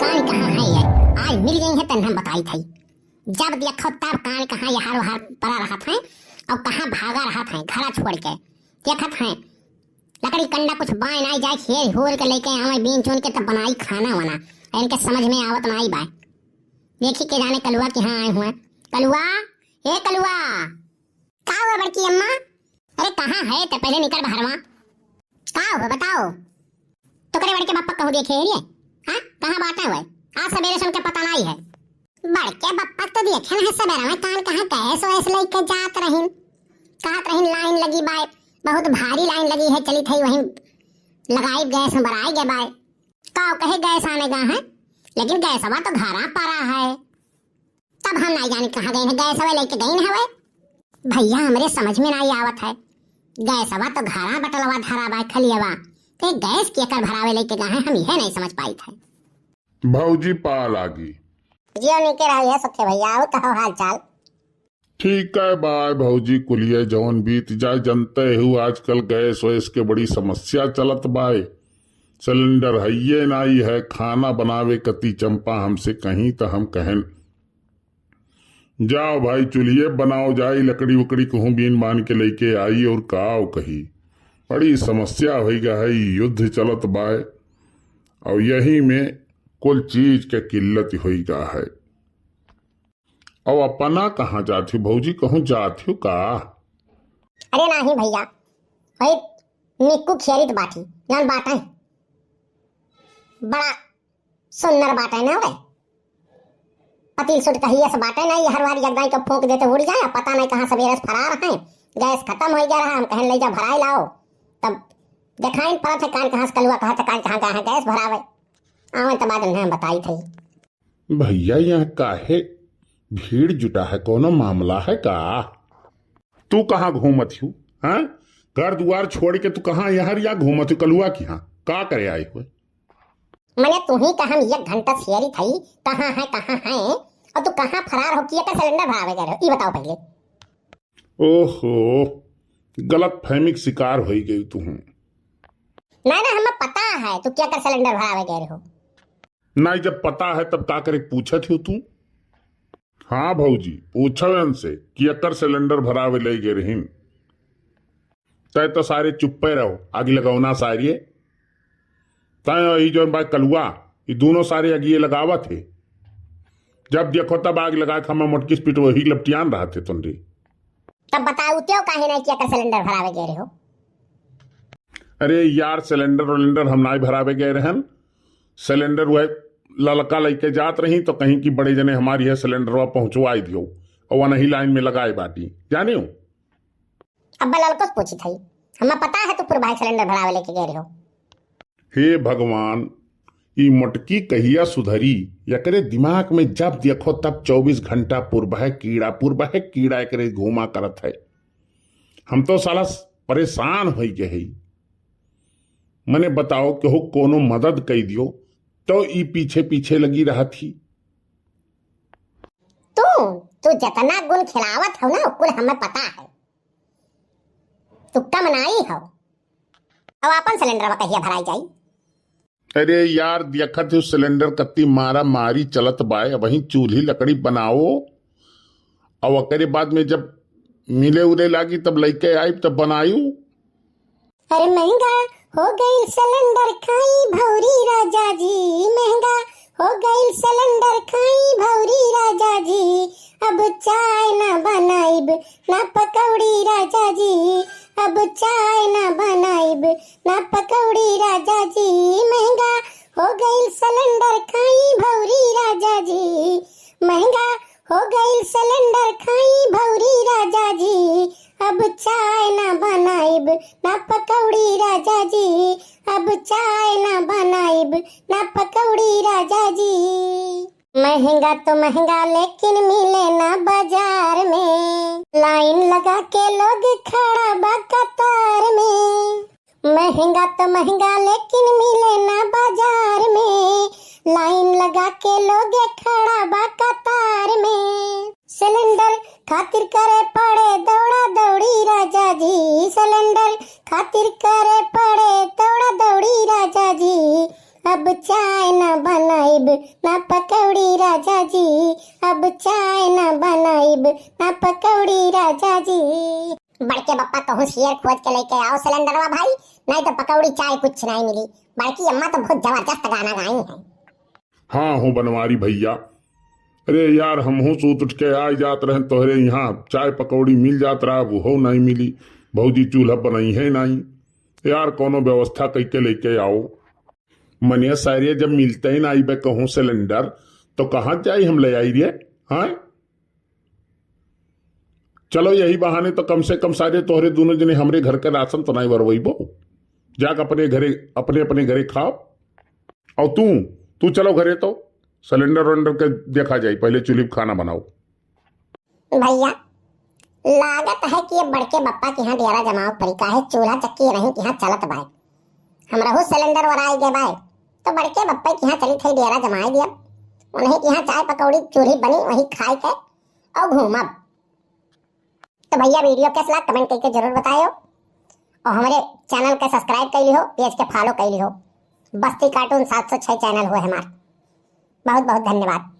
कान कहाँ है ये? आज मिल गई है तन हम बताई थी। जब देखो तब कान कहाँ यहाँ वहाँ पड़ा रहा था और कहाँ भागा रहा था घर छोड़ के। देखत है लकड़ी कंडा कुछ बाय नहीं जाए खेल होल के लेके आवे बीन चुन के तब बनाई खाना वाना इनके समझ में आवत नहीं बा। देखी के जाने कलुआ के यहाँ आए हुए। कलुआ, हे कलुआ, का हुआ बड़की अम्मा? अरे कहाँ है तो पहले निकल बाहर वहाँ। का हुआ बताओ तो करे बड़के बापा कहूँ देखे ये हाँ कहाँ बाटा हुआ? आज सवेरे सुन के पता नहीं है। बड़के बापा तो देखे है सवेरे में कान कहाँ गैस वैस लेके जात रहीन कहत रहीन लाइन लगी बाय बहुत भारी लाइन लगी है चली थी वहीं लगाई गैस में भराई गए बाय का कहे गैस आने का है लेकिन गैस हवा तो घरा पड़ा है। तब हम नहीं जाने कहाँ गए हैं गैस हवा लेके गई है भैया हमारे समझ में नहीं आवत है। गैस हवा तो घरा बटलवा धरा बाय खलियावा तो गैस के कर भरावे लेके गए हैं हम यह नहीं समझ पाई थे। भौजी पाल आगी जियो निके रही है सखे भैया आओ तो हाल चाल ठीक है बाय भौजी कुलिया जौन बीत जाए जनते हूँ आजकल गैस वैस के बड़ी समस्या चलत बाय सिलेंडर है नाई है खाना बनावे कती चंपा हमसे कहीं तो हम कहन जाओ भाई चुलिए बनाओ जाई लकड़ी उकड़ी कहूँ बीन बान के लेके आई और काओ कही बड़ी समस्या हो गई युद्ध चलत बाय और यही में कुल चीज के किल्लत हो गया है। और अपना कहाँ जाती भौजी कहूँ जाती का? अरे नहीं भैया भाई निक्कू खेरित बाटी जान बाटा है बड़ा सुंदर बाटा है ना वे पतील सुट कहिए से बाटे नहीं हर बार जगदाई को फूंक देते उड़ जाए पता नहीं कहाँ सवेरे फरार है गैस खत्म हो गया रहा हम कहने ले जा भराई लाओ तब दिखाई पड़ा था कान कहाँ से कलुआ कहा था कान कहाँ कहाँ गैस भरावे आवे तो बाद में बताई थी। भैया यहाँ काहे भीड़ जुटा है कोनो मामला है का? तू कहाँ घूमत हूँ हाँ घर द्वार छोड़ के तू कहाँ यहाँ या घूमत हूँ कलुआ की हाँ का करे आए हुए? मैंने तू ही कहा एक घंटा शेरी थी कहाँ है और तू कहाँ फरार हो किया का सिलेंडर भरावे जा रहे हो ये बताओ पहले। ओहो गलत फहमी की शिकार हो गई तू हूँ। नहीं ना हमें पता है तू क्या कर सिलेंडर भरावे जा रहे हो। नहीं जब पता है तब का करे पूछत हो तू? हाँ भौजी पूछो उनसे कि अकर सिलेंडर भरावे ले गए रहीन तय तो सारे चुप्पे रहो आगे लगाओ ना सारिये तय जो बात कलुआ ये दोनों सारे अगिए लगावा थे जब देखो तब आग लगा के मैं मोटकी स्पीड वही लपटियान रहा थे तुम तब बताओ त्यो काहे नहीं किया कर सिलेंडर भरावे गए हो। अरे यार सिलेंडर हम नहीं भरावे गए रहन सिलेंडर वह ललका लेके जात रही तो कहीं की बड़े जने हमारी है सिलेंडर पहुंचवाई दियो और वह नहीं लाइन में लगाए बाटी जाने हो। अब ललको से पूछी थी हमें पता है तू फिर भाई सिलेंडर भरावे लेके गए हो। हे भगवान ये मोटकी कहिया सुधरी या करे दिमाग में जब देखो तब 24 घंटा पूर्व है कीड़ा करे घूमा करत है। हम तो साला परेशान हो गए मने बताओ कि हो कोनो मदद कई दियो तो ई पीछे पीछे लगी रहा थी। तू जितना गुण खिलावत हो ना कुल हमें पता है तू कम नहीं हो। अब अपन सिलेंडर कहिया भराई जाई। अरे यार देखत हो सिलेंडर कत्ती मारा मारी चलत बाय वही चूल्ही लकड़ी बनाओ और अकरे बाद में जब मिले उले लागी तब लेके आई तब बनायू। अरे महंगा हो गई सिलेंडर खाई भौरी राजा जी महंगा हो गई सिलेंडर खाई भौरी राजा जी अब चाय ना बनाइब ना पकौड़ी राजा जी अब चाय ना बनाइब ना पकौड़ी राजा जी महंगा हो गई सिलेंडर खाई भौरी राजा जी महंगा हो गई सिलेंडर खाई भौरी राजा जी अब चाय ना बनाइब ना पकौड़ी राजा जी अब चाय ना बनाइब ना पकौड़ी राजा जी। महंगा तो महंगा लेकिन मिले ना बाजार में लाइन लगा के लोग खड़ा बा कतार में। महंगा तो महंगा लेकिन मिले ना बाजार में लाइन लगा के लोग खड़ा बा कतार में। सिलेंडर खातिर करे पड़े दौड़ा दौड़ी राजा जी सिलेंडर खातिर करे पड़े दौड़ा दौड़ी राजा जी अब चाय न बनाइब ना पकौड़ी राजा जी, अब चाय न बनाइब ना पकौड़ी राजा जी। बड़के बप्पा कहूँ शेर खोज के लेके आओ सिलेंडरवा भाई, नहीं तो पकौड़ी चाय कुछ नहीं मिली। बड़की अम्मा तो बहुत जबरदस्त गाना गाई है। हाँ हो बनवारी भैया, अरे यार हम हो सूत उठ के आ जात रहे तोहरे यहाँ चाय पकौड़ी मिल जात रहा, वो हो नहीं मिली। भौजी चूल्हा बनाई है नहीं यार, कोनो व्यवस्था करके लेके आओ। मनिया सारिया जब मिलते ही नहीं बे कहूँ सिलेंडर, तो कहाँ जाए हम ले आई रे। हाँ चलो यही बहाने तो कम से कम सारे तोहरे दोनों जने हमरे घर के राशन तो नहीं बरवैबो, जाक अपने घरे अपने अपने घरे खाओ। और तू चलो घरे, तो सिलेंडर वेलेंडर के देखा जाए, पहले चूल्हे पे खाना बनाओ। भैया लागत है कि ये बड़के बप्पा के यहाँ डेरा जमाव परी का है, चूल्हा चक्की नहीं कि यहाँ चलत बाय। हमरा हो सिलेंडर वराई गए बाय, तो बड़के बप्पा के यहाँ चली थी डेरा जमाई दिया, उन्हें के यहाँ चाय पकौड़ी चूल्ही बनी वही खाए के और घूमब। तो भैया वीडियो कैसा लगा कमेंट करके जरूर बताइयो, और हमारे चैनल के सब्सक्राइब कर लियो, पेज के फॉलो कर लियो। बस्ती कार्टून 706 चैनल हुए हमारा। बहुत बहुत धन्यवाद।